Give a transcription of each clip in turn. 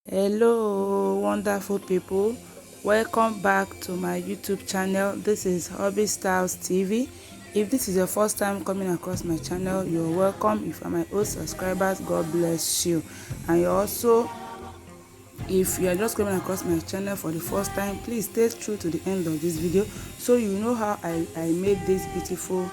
Hello wonderful people, welcome back to my YouTube channel. This is Hobby Styles TV. If this is your first time coming across my channel, you're welcome. If you're my old subscribers, God bless you. And you also, if you are just coming across my channel for the first time, please stay true to the end of this video so you know how I made this beautiful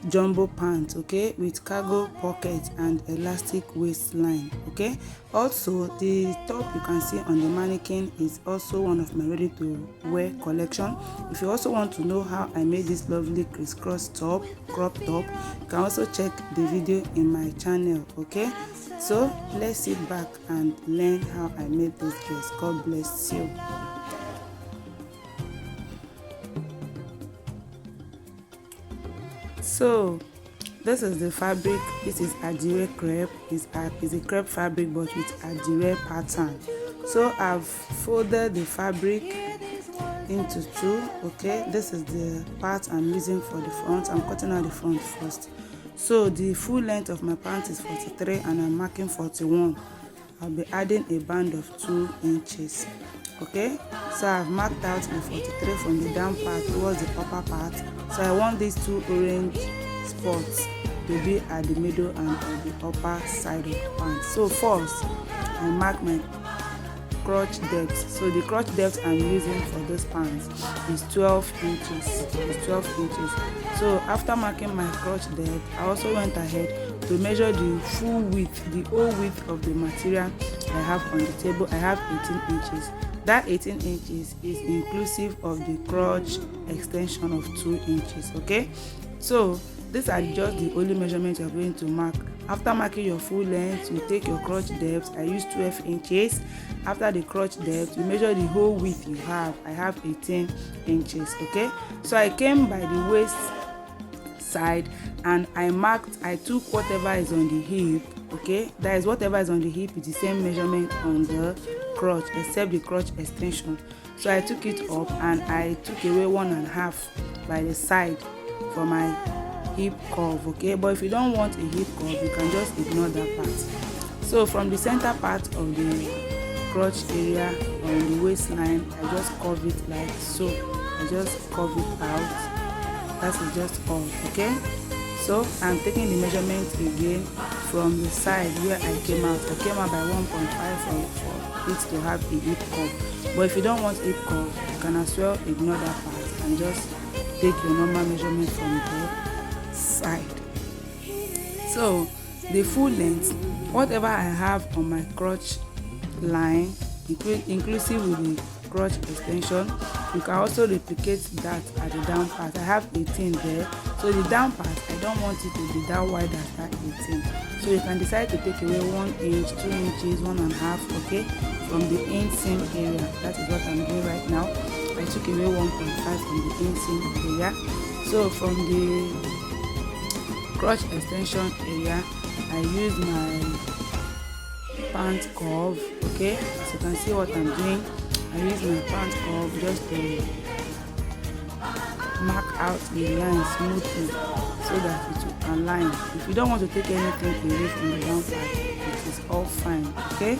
jumbo pants, okay, with cargo pocket and elastic waistline. Okay, also the top you can see on the mannequin is also one of my ready to wear collection. If you also want to know how I made this lovely crisscross top, crop top, you can also check the video in my channel. Okay, so let's sit back and learn how I made this dress. God bless you. So this is the fabric. This is adire crepe. Is a crepe fabric but with adire pattern. So I've folded the fabric into two. Okay, this is the part I'm using for the front. I'm cutting out the front first. So the full length of my pants is 43 and I'm marking 41. I'll be adding a band of 2 inches. Okay, so I've marked out the 43 from the down part towards the upper part. So I want these two orange spots to be at the middle and at the upper side of the pants. So first I mark my crotch depth. So the crotch depth I'm using for this pants is 12 inches. It's 12 inches. So after marking my crotch depth, I also went ahead to measure the full width, the whole width of the material I have on the table. I have 18 inches. That 18 inches is inclusive of the crotch extension of 2 inches. Okay, so these are just the only measurements you're going to mark. After marking your full length, you take your crotch depth. I use 12 inches. After the crotch depth, you measure the whole width you have. I have 18 inches. Okay, so I came by the waist side and I took whatever is on the hip. Okay, that is whatever is on the hip is the same measurement on the crotch except the crotch extension. So I took it up and I took away 1.5 by the side for my hip curve. Okay, but if you don't want a hip curve, you can just ignore that part. So from the center part of the crotch area on the waistline, I just curve it like so. I just curve it out. That is just all. Okay, so I'm taking the measurement again from the side where I came out. I came out by 1.5 for it to have a hip curve. But if you don't want hip curve, you can as well ignore that part and just take your normal measurement from the side. So the full length, whatever I have on my crotch line, inclusive with the crotch extension, you can also replicate that at the down part. I have 18 there, so the down part I don't want it to be that wide as that 18. So you can decide to take away 1 inch, 2 inches, 1.5, okay, from the inseam area. That is what I'm doing right now. I took away 1.5 from the inseam area. So from the crotch extension area, I use my pant curve. Okay, so you can see what I'm doing. I use my pant curve just to mark out the line smoothly so that it will align. If you don't want to take anything away from the down part, it is all fine. Okay,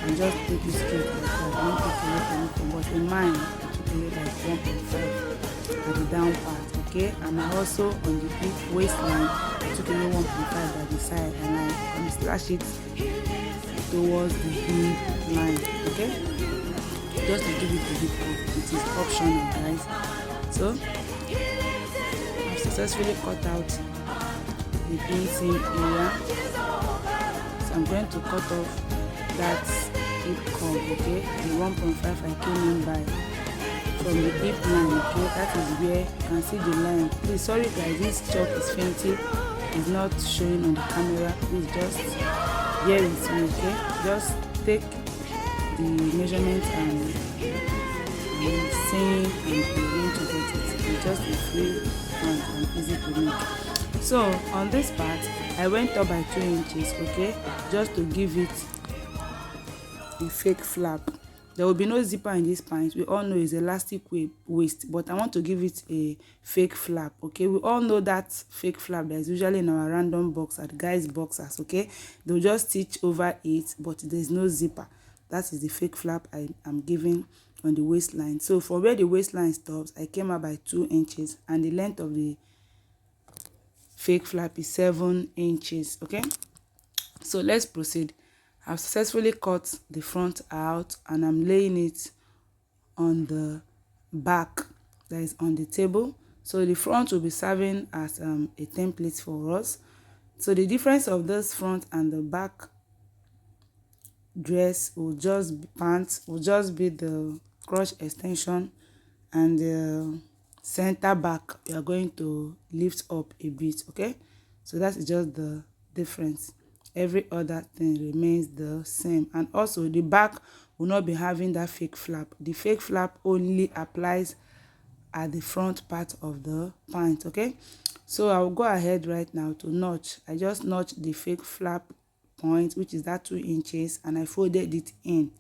and just take it straight like that. Don't take away anything, but in mine I took away like 1.5 at the down part. Okay, and I also on the hip waistline I took away 1.5 by the side and I can slash it towards the hip line. Okay, just to give it a hip curve. It is optional, guys. So I've successfully cut out the inseam area. So I'm going to cut off that hip curve. Okay, the 1.5 I came in by from the hip line. Okay, that is where you can see the line. Please, sorry guys, this chalk is fainty. It's not showing on the camera. Please just bear with me. Okay, just take the measurement and seeing and begin to get it. It's just a free and easy to make. So on this part I went up by 2 inches. Okay, just to give it a fake flap. There will be no zipper in this pants. We all know it's elastic waist, but I want to give it a fake flap. Okay, we all know that fake flap that is usually in our random boxer, the guys boxers. Okay, they'll just stitch over it, but there's no zipper. That is the fake flap I'm giving on the waistline. So from where the waistline stops, I came out by 2 inches, and the length of the fake flap is 7 inches. Okay, so let's proceed. I've successfully cut the front out, and I'm laying it on the back that is on the table. So the front will be serving as a template for us. So the difference of this front and the back dress will just be pants, will just be the crotch extension, and the center back we are going to lift up a bit. Okay, so that is just the difference. Every other thing remains the same, and also the back will not be having that fake flap. The fake flap only applies at the front part of the pant. Okay, so I will go ahead right now to notch. I just notched the fake flap point, which is that 2 inches, and I folded it in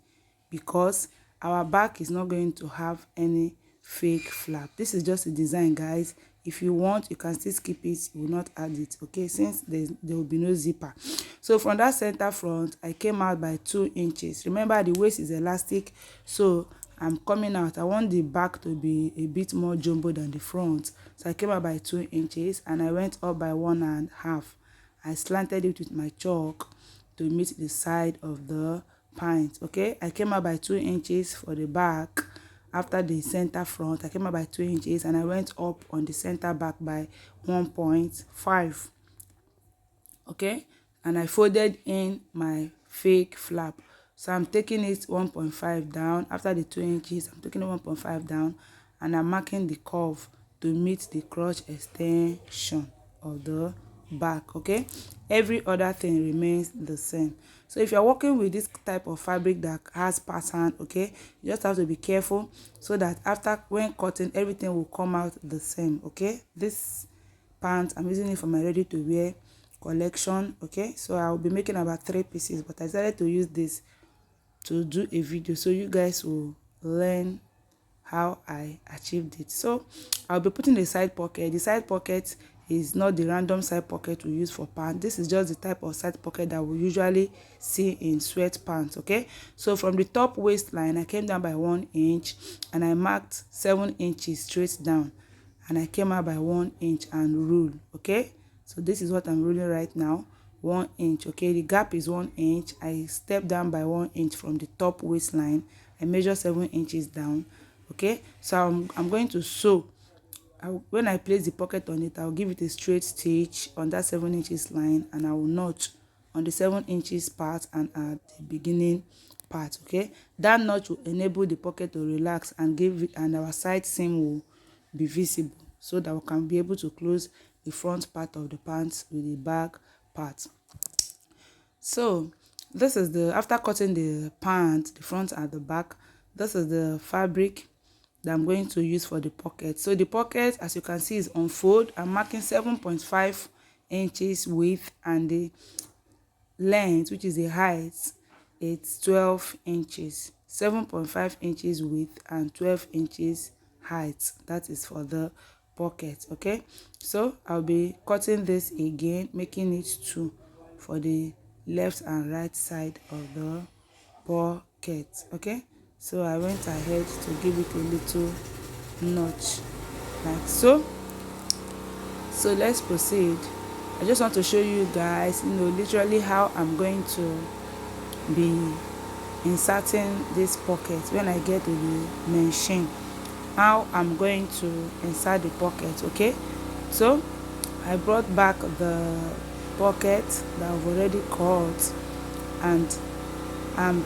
because our back is not going to have any fake flap. This is just a design, guys. If you want, you can still skip it, you will not add it. Okay, since there will be no zipper. So from that center front, I came out by 2 inches. Remember, the waist is elastic, so I'm coming out. I want the back to be a bit more jumbo than the front, so I came out by 2 inches, and I went up by 1.5. I slanted it with my chalk to meet the side of the pant. Okay, I came out by 2 inches for the back. After the center front, I came out by 2 inches, and I went up on the center back by 1.5. Okay, and I folded in my fake flap. So I'm taking it 1.5 down. After the 2 inches, I'm taking it 1.5 down, and I'm marking the curve to meet the crotch extension of the back. Okay, every other thing remains the same. So if you're working with this type of fabric that has pattern, okay, you just have to be careful so that after when cutting, everything will come out the same. Okay, this pant, I'm using it for my ready to wear collection. Okay, so I'll be making about 3 pieces, but I decided to use this to do a video so you guys will learn how I achieved it. So I'll be putting the side pocket. The side pocket is not the random side pocket we use for pants. This is just the type of side pocket that we usually see in sweat pants. Okay, so from the top waistline, I came down by 1 inch, and I marked 7 inches straight down, and I came out by 1 inch and ruled. Okay, so this is what I'm ruling right now. 1 inch. Okay, the gap is 1 inch. I step down by 1 inch from the top waistline. I measure 7 inches down. Okay, so I'm going to sew. When I place the pocket on it, I'll give it a straight stitch on that 7 inches line, and I will notch on the 7 inches part and at the beginning part. Okay, that notch will enable the pocket to relax and give it, and our side seam will be visible so that we can be able to close the front part of the pants with the back part. So this is the, after cutting the pant, the front and the back, this is the fabric that I'm going to use for the pocket. So the pocket, as you can see, is on fold. I'm marking 7.5 inches width, and the length, which is the height, it's 12 inches. 7.5 inches width and 12 inches height. That is for the pocket. Okay, so I'll be cutting this again, making it 2 for the left and right side of the pocket. Okay, so I went ahead to give it a little notch like so. So let's proceed. I just want to show you guys, literally how I'm going to be inserting this pocket when I get to the machine. How I'm going to insert the pocket. Okay, so I brought back the pocket that I've already cut, and I'm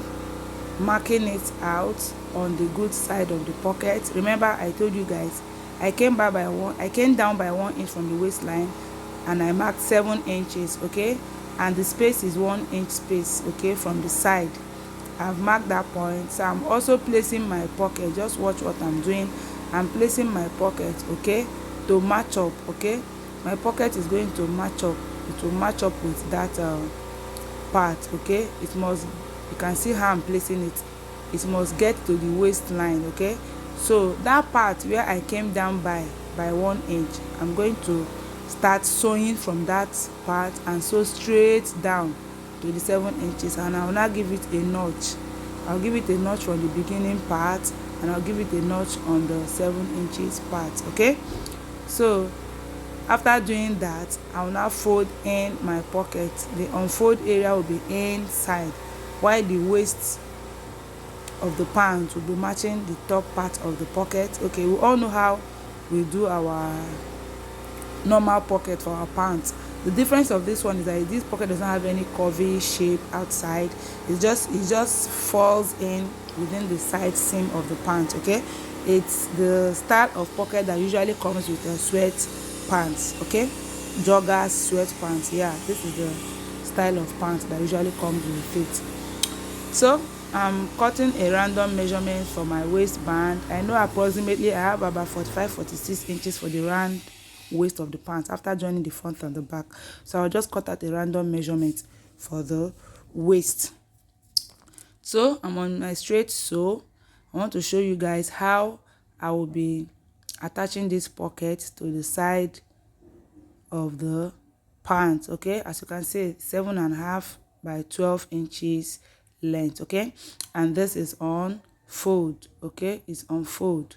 marking it out on the good side of the pocket. Remember, I told you guys I came down by 1 inch from the waistline, and I marked 7 inches. Okay, and the space is 1 inch space. Okay, from the side I've marked that point. So I'm also placing my pocket, just watch what I'm doing. I'm placing my pocket, okay, to match up. Okay, my pocket is going to match up. It will match up with that part. Okay, it must, you can see how I'm placing it. It must get to the waistline. Okay, so that part where I came down by 1 inch, I'm going to start sewing from that part and sew straight down to the 7 inches, and I will now give it a notch I'll give it a notch from the beginning part, and I'll give it a notch on the 7 inches part. Okay, so after doing that, I'll now fold in my pocket. The unfold area will be inside, while the waist of the pants will be matching the top part of the pocket. Okay, we all know how we do our normal pocket for our pants. The difference of this one is that this pocket does not have any curvy shape outside. It just falls in within the side seam of the pants. Okay, it's the style of pocket that usually comes with a sweat pants. Okay, joggers, sweat pants. Yeah, this is the style of pants that usually comes with it. So I'm cutting a random measurement for my waistband. I know approximately I have about 45-46 inches for the round waist of the pants after joining the front and the back. So I'll just cut out a random measurement for the waist. So I'm on my straight sew. I want to show you guys how I will be attaching this pocket to the side of the pants. Okay, as you can see, 7.5 by 12 inches length. Okay, and this is on fold. Okay, it's on fold.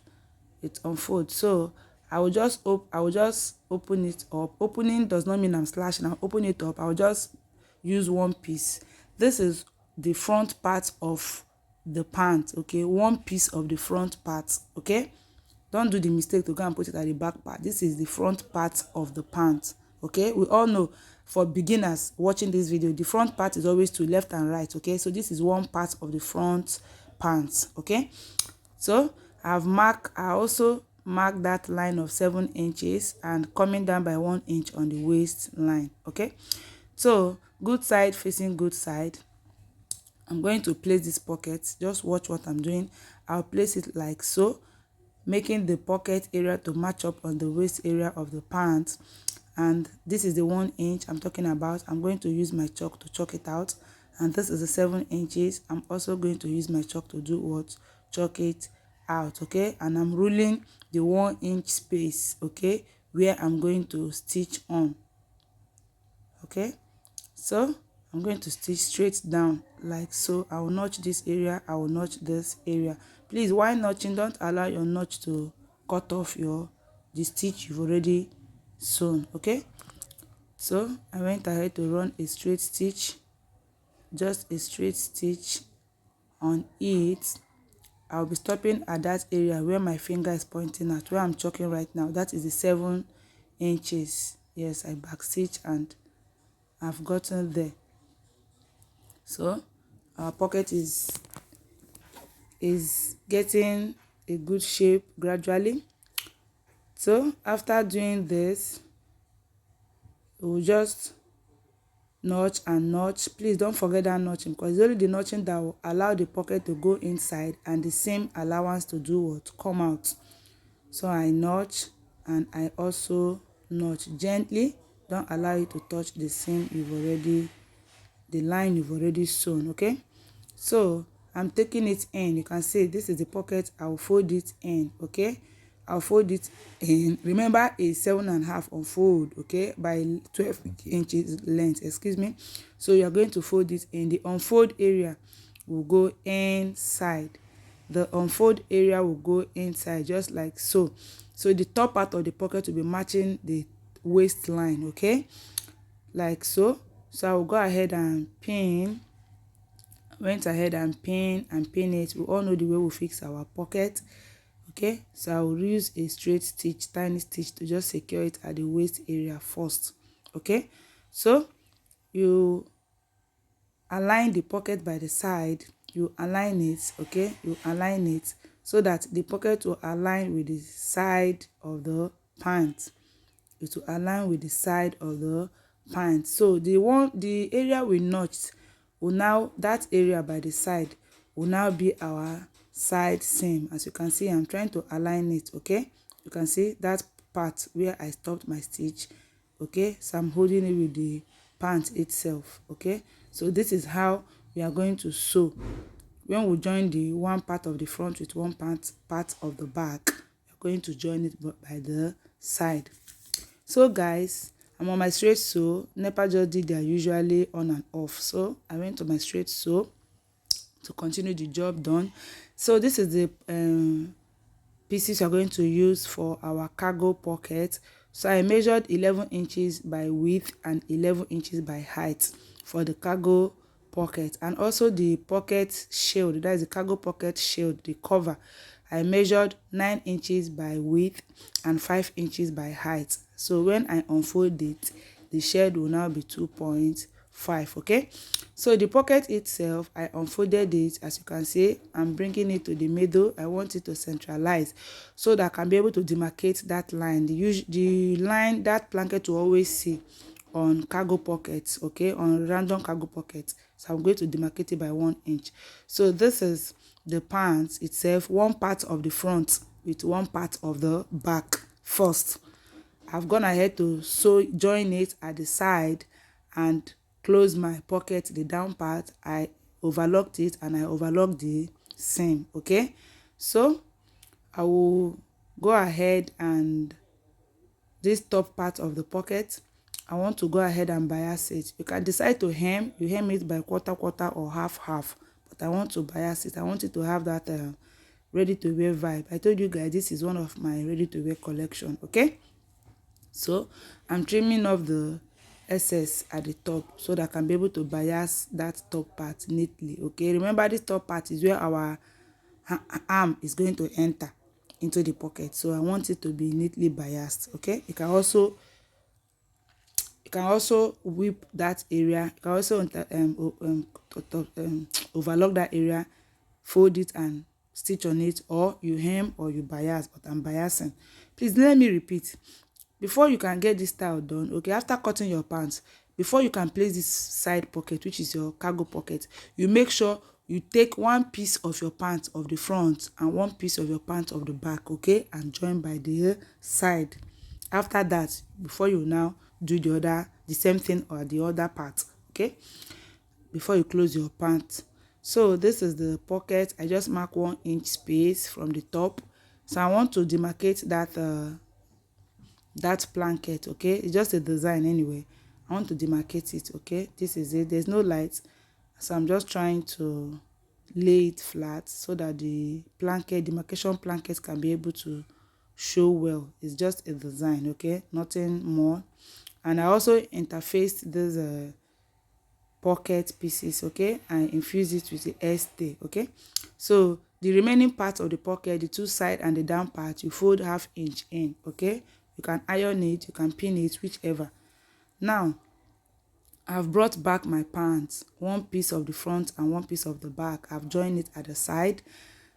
So I will just open it up. Opening does not mean I'm slashing. I'll open it up. I'll just use one piece. This is the front part of the pant. Okay, one piece of the front part. Okay, don't do the mistake to go and put it at the back part. This is the front part of the pant. Okay, we all know, for beginners watching this video, the front part is always to left and right. Okay, so this is one part of the front pants. Okay, so I also marked that line of 7 inches and coming down by 1 inch on the waistline. Okay, so good side facing good side. I'm going to place this pocket. Just watch what I'm doing. I'll place it like so, making the pocket area to match up on the waist area of the pants. And this is the 1 inch I'm talking about. I'm going to use my chalk to chalk it out. And this is the 7 inches. I'm also going to use my chalk to do what? Chalk it out. Okay, and I'm ruling the 1 inch space, okay, where I'm going to stitch on. Okay, so I'm going to stitch straight down like so. I will notch this area, I will notch this area. Please, while notching, don't allow your notch to cut off the stitch you've already sewn. Okay, so I went ahead to run a straight stitch, just a straight stitch on it. I'll be stopping at that area where my finger is pointing at, where I'm chalking right now. That is the 7 inches. Yes, I back stitch and I've gotten there. So our pocket is getting a good shape gradually. So after doing this, we'll just notch and notch. Please don't forget that notching, because it's only the notching that will allow the pocket to go inside and the same allowance to do what? Come out. So I notch and I also notch gently. Don't allow it to touch the seam the line you've already sewn. Okay, so I'm taking it in. You can see this is the pocket. I'll fold it in. Okay, I'll fold it in. Remember, it's 7.5 unfold, okay, by 12 inches length, excuse me. So you're going to fold it in. The unfold area will go inside. The unfold area will go inside, just like so. So the top part of the pocket will be matching the waistline. Okay, like so. So I will go ahead and pin. Went ahead and pin it. We all know the way we fix our pocket. Okay, so I will use a straight stitch, tiny stitch, to just secure it at the waist area first. Okay, so you align the pocket by the side. You align it. Okay, you align it so that the pocket will align with the side of the pant. It will align with the side of the pant. So the area we notched will now, that area by the side will now be our side seam. As you can see, I'm trying to align it. Okay, you can see that part where I stopped my stitch. Okay, so I'm holding it with the pant itself. Okay, so this is how we are going to sew. When we join the one part of the front with one part of the back, we're going to join it by the side. So guys, I'm on my straight sew. Nepa just did their usually on and off. So I went to my straight sew. to continue the job done. So this is the pieces we are going to use for our cargo pocket. So I measured 11 inches by width and 11 inches by height for the cargo pocket, and also the pocket shield, that is the cargo pocket shield, the cover. I measured 9 inches by width and 5 inches by height. So when I unfold it, the shield will now be 2.5. okay. So the pocket itself, I unfolded it. As you can see, I'm bringing it to the middle. I want it to centralize so that I can be able to demarcate that line, the line that blanket will always see on cargo pockets, okay, on random cargo pockets. So I'm going to demarcate it by 1 inch. So this is the pants itself, one part of the front with one part of the back first. I've gone ahead to join it at the side and close my pocket, the down part. I overlocked it and I overlocked the seam, okay. So I will go ahead, and this top part of the pocket, I want to go ahead and bias it. You can decide to hem, you hem it by quarter or half, but I want to bias it. I want it to have that ready to wear vibe. I told you guys this is one of my ready to wear collection, okay. So I'm trimming off the excess at the top so that I can be able to bias that top part neatly, okay. Remember, this top part is where our arm is going to enter into the pocket, so I want it to be neatly biased, okay. You can also whip that area. You can also overlock that area, fold it and stitch on it, or you hem or you bias, but I'm biasing. Please let me repeat. Before you can get this style done, okay, after cutting your pants, before you can place this side pocket, which is your cargo pocket, you make sure you take one piece of your pants of the front and one piece of your pants of the back, okay, and join by the side. After that, before you now do the same thing or the other part, okay, before you close your pants. So this is the pocket. I just mark 1 inch space from the top. So I want to demarcate that blanket, okay. It's just a design anyway. I want to demarcate it, okay. This is it. There's no light, so I'm just trying to lay it flat so that the demarcation blanket can be able to show well. It's just a design, okay, nothing more. And I also interfaced this pocket pieces, okay, and infuse it with the stay, okay. So the remaining part of the pocket, the two side and the down part, you fold 1/2 inch in, okay. You can iron it, you can pin it, whichever. Now I've brought back my pants, one piece of the front and one piece of the back. I've joined it at the side.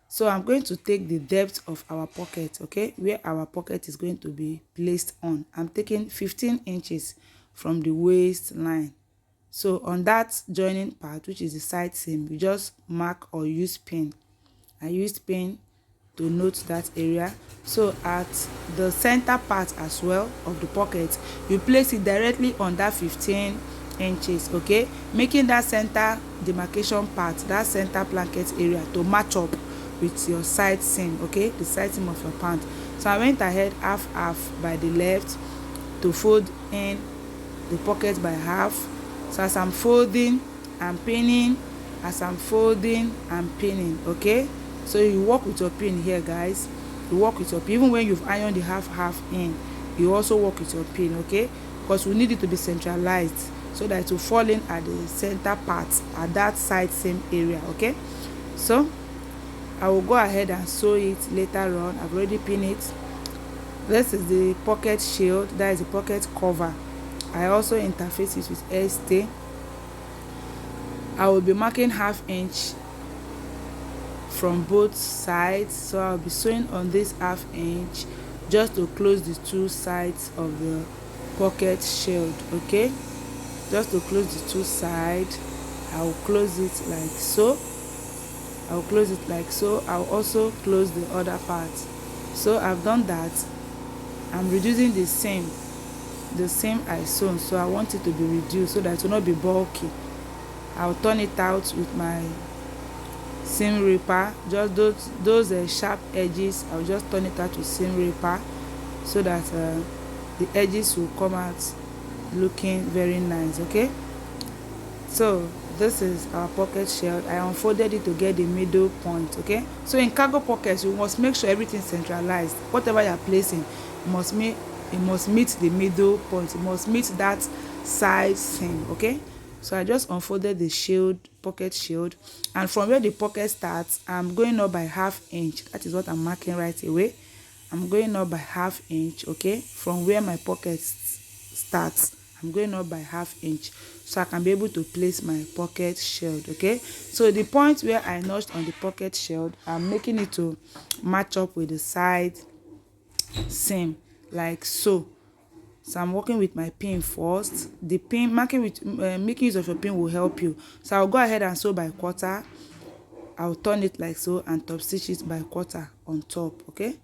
So I'm going to take the depth of our pocket, okay, where our pocket is going to be placed on. I'm taking 15 inches from the waistline. So on that joining part, which is the side seam, you just mark or use pin. I used pin to note that area. So at the center part as well of the pocket, you place it directly on that 15 inches, okay, making that center demarcation part, that center blanket area, to match up with your side seam, okay, the side seam of your pant. So I went ahead half by the left to fold in the pocket by half. So as I'm folding, I'm pinning, as I'm folding, I'm pinning, okay. So you work with your pin here, guys. You work with your pin. Even when you've ironed the half in, you also work with your pin, okay, because we need it to be centralized so that it will fall in at the center part, at that side seam area, okay. So I will go ahead and sew it later on. I've already pinned it. This is the pocket shield, that is the pocket cover. I also interface it with stay. I will be marking 1/2 inch from both sides, so I'll be sewing on this 1/2 inch just to close the two sides of the pocket shield, okay. Just to close the two sides, I'll close it like so. I'll close it like so. I'll also close the other part. So I've done that. I'm reducing the seam I sewn, so I want it to be reduced so that it will not be bulky. I'll turn it out with my seam ripper. Just those sharp edges, I'll just turn it out with seam ripper so that the edges will come out looking very nice, okay. So this is our pocket shield. I unfolded it to get the middle point. Okay, so in cargo pockets you must make sure everything centralized. Whatever you are placing it must meet the middle point, it must meet that side seam. Okay, so I just unfolded the shield, pocket shield, and from where the pocket starts I'm going up by ½ inch. That is what I'm marking right away. I'm going up by ½ inch. Okay, from where my pocket starts I'm going up by ½ inch so I can be able to place my pocket shield. Okay, so the point where I notched on the pocket shield, I'm making it to match up with the side seam like so. So I'm working with my pin first. The pin, making use of your pin will help you. So I'll go ahead and sew by quarter. I'll turn it like so and top stitch it by quarter on top. Okay,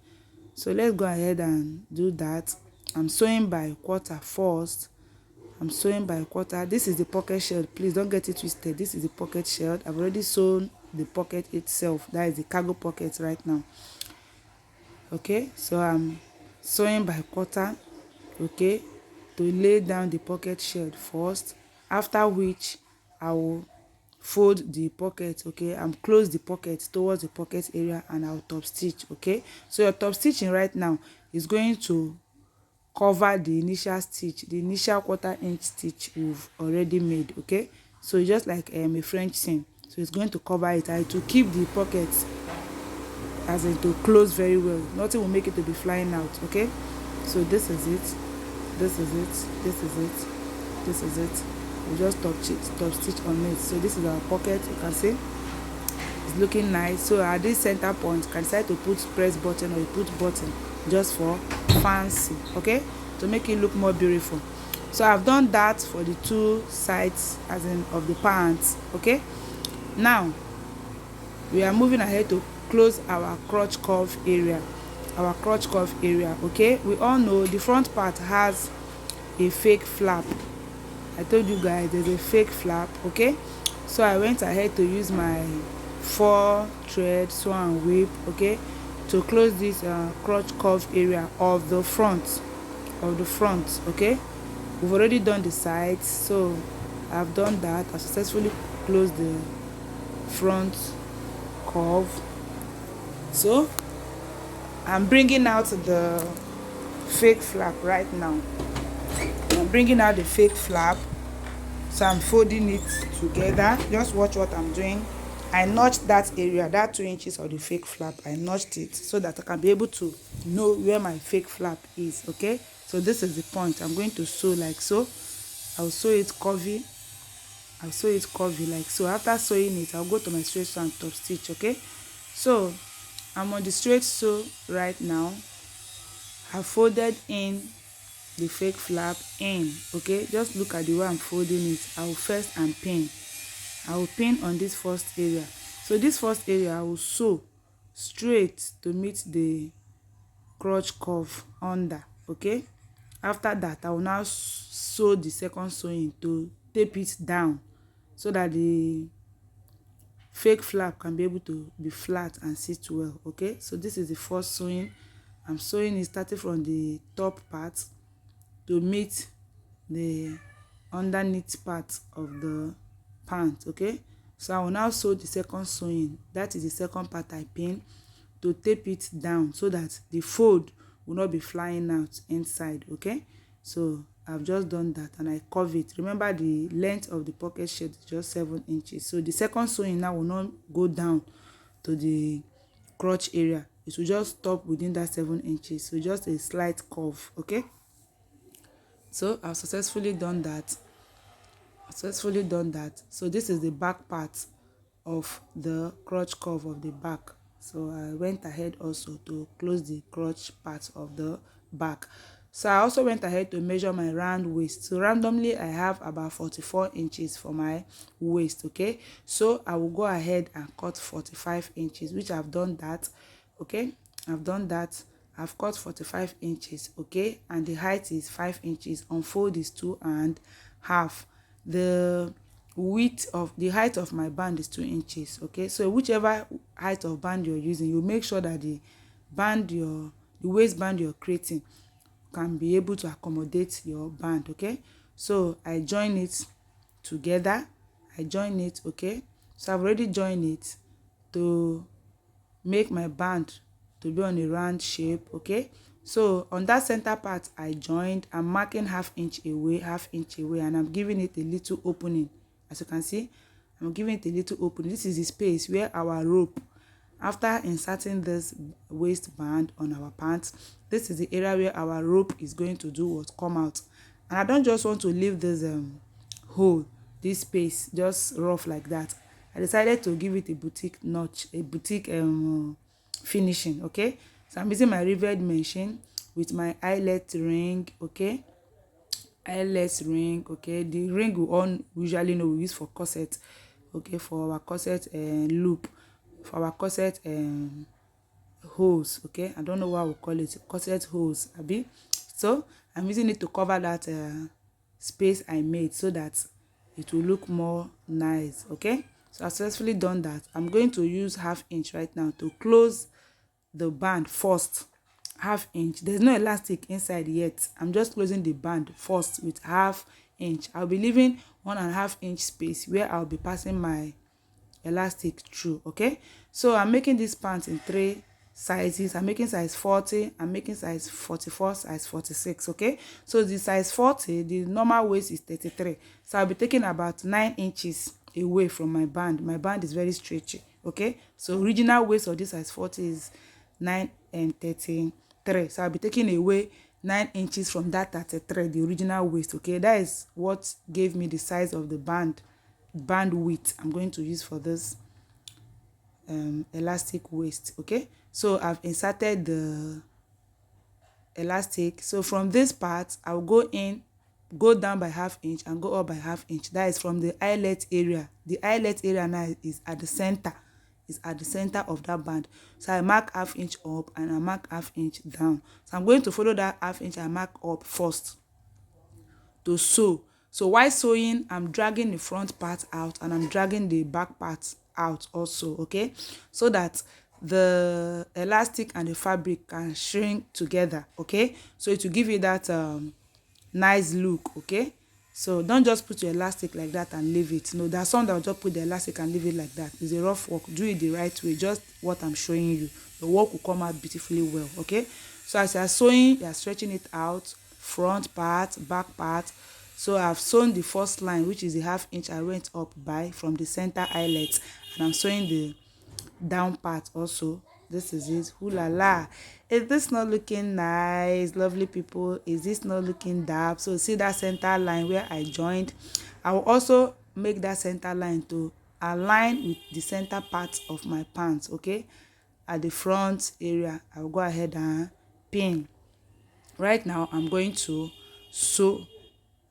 so let's go ahead and do that. I'm sewing by quarter first. I'm sewing by quarter. This is the pocket shield. Please don't get it twisted. This is the pocket shield. I've already sewn the pocket itself. That is the cargo pocket right now. Okay, so I'm sewing by quarter. Okay, to lay down the pocket shield first, after which I will fold the pocket. Okay, I'm close the pocket towards the pocket area and I'll top stitch. Okay, so your top stitching right now is going to cover the initial stitch, the initial ½ inch stitch we've already made. Okay, so it's just like a French seam, so it's going to cover it and to keep the pocket as in to close very well. Nothing will make it to be flying out. Okay, so this is it, this is it, this is it, this is it. We just top stitch on it. So this is our pocket. You can see it's looking nice. So at this center point you can decide to put press button or you put button just for fancy. Okay, to make it look more beautiful. So I've done that for the two sides as in of the pants. Okay, now we are moving ahead to close our crotch curve area. Our crotch curve area. Okay, we all know the front part has a fake flap. I told you guys there's a fake flap. Okay, so I went ahead to use my 4 thread sew and whip. Okay, to close this crotch curve area of the front Okay, we've already done the sides, so I've done that. I successfully closed the front curve. So I'm bringing out the fake flap right now. I'm bringing out the fake flap, so I'm folding it together. Just watch what I'm doing. I notched that area, that 2 inches of the fake flap. I notched it so that I can be able to know where my fake flap is. Okay, so this is the point. I'm going to sew like so. I'll sew it curvy. I'll sew it curvy like so. After sewing it, I'll go to my straight sew and top stitch. Okay, so I'm on the straight sew right now. I folded in the fake flap in. Okay, just look at the way I'm folding it. I will first and pin. I will pin on this first area. So this first area I will sew straight to meet the crotch curve under. Okay, after that I will now sew the second sewing to tape it down so that the fake flap can be able to be flat and sit well. Okay, so this is the first sewing. I'm sewing it starting from the top part to meet the underneath part of the pant. Okay, so I will now sew the second sewing. That is the second part I pin to tape it down so that the fold will not be flying out inside. Okay, so I've just done that and I curve it. Remember the length of the pocket shirt is just 7 inches. So the second sewing now will not go down to the crotch area. It will just stop within that 7 inches. So just a slight curve. Okay, so I've successfully done that. So this is the back part of the crotch curve of the back. So I went ahead also to close the crotch part of the back. So I also went ahead to measure my round waist. So randomly I have about 44 inches for my waist. Okay, so I will go ahead and cut 45 inches, which I've done that. Okay, I've done that. I've cut 45 inches. Okay, and the height is 5 inches. Unfold is 2.5. The width of the height of my band is 2 inches. Okay, so whichever height of band you're using, you make sure that the waistband you're creating can be able to accommodate your band. Okay, so I join it together I join it. Okay, so I've already joined it to make my band to be on a round shape. Okay, so on that center part I joined, I'm marking half inch away, and I'm giving it a little opening. As you can see, I'm giving it a little opening. This is the space where our rope, after inserting this waistband on our pants, this is the area where our rope is going to do what, come out. And I don't just want to leave this hole, this space just rough like that. I decided to give it a boutique notch, a boutique finishing. Okay, so I'm using my rivet machine with my eyelet ring. Okay, eyelet ring. Okay, the ring we all usually know we use for corset. Okay, for our corset loop, for our corset hose. Okay, I don't know what we call it, corset hose abi. So I'm using it to cover that space I made so that it will look more nice. Okay, so I've successfully done that. I'm going to use half inch right now to close the band first. Half inch, there's no elastic inside yet. I'm just closing the band first with half inch. I'll be leaving 1.5 inch space where I'll be passing my elastic through. Okay, so I'm making this pants in 3 sizes. I'm making size 40, I'm making size 44, size 46. Okay, so the size 40, the normal waist is 33, so I'll be taking about 9 inches away from my band. My band is very stretchy. Okay, so original waist of this size 40 is 9 and 33, so I'll be taking away 9 inches from that 33, the original waist. Okay, that is what gave me the size of the band width I'm going to use for this elastic waist. Okay, so I've inserted the elastic. So from this part I'll go down by half inch and go up by half inch. That is from the eyelet area. The eyelet area now is at the center, of that band. So I mark half inch up and I mark half inch down. So I'm going to follow that half inch I mark up first to sew. So while sewing, I'm dragging the front part out and I'm dragging the back part out also. Okay, so that the elastic and the fabric can shrink together. Okay, so it will give you that nice look. Okay, so don't just put your elastic like that and leave it. No, there's some that will just put the elastic and leave it like that. It's a rough work. Do it the right way, just what I'm showing you. The work will come out beautifully well. Okay, so as you are sewing, you are stretching it out, front part, back part. So I've sewn the first line, which is the half inch I went up by from the center eyelet, and I'm sewing the down part also. This is it. Ooh la la, is this not looking nice, lovely people? Is this not looking dark? So see that center line where I joined, I will also make that center line to align with the center part of my pants. Okay, at the front area I will go ahead and pin. Right now I'm going to sew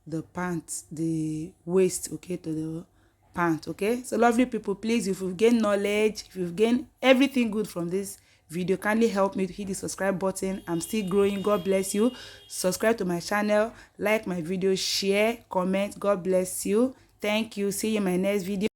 the pants, the waist, okay, to the pant. Okay, so lovely people, please, if you've gained knowledge, if you've gained everything good from this video, kindly help me to hit the subscribe button. I'm still growing. God bless you. Subscribe to my channel, like my video, share, comment. God bless you. Thank you. See you in my next video.